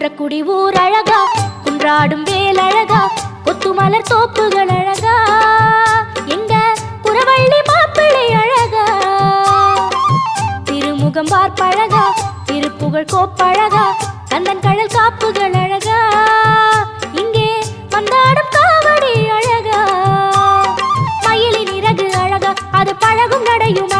குன்றக்குடி ஊர் அழகா, குன்றாடும் வேல் அழகா, கொத்துமலர் தோப்புகள் அழகா, எங்க புறவள்ளி மாப்பிள்ளை அழகா, திருமுகம் பார்ப்பழகா, திருப்புகழ் கோப்பழகா, கந்தன் கடல் காப்புகள் அழகா, இங்கே வந்தாடும் காவடி அழகா, மயிலின் இறகு அழகா, அது பழகும் நடையும்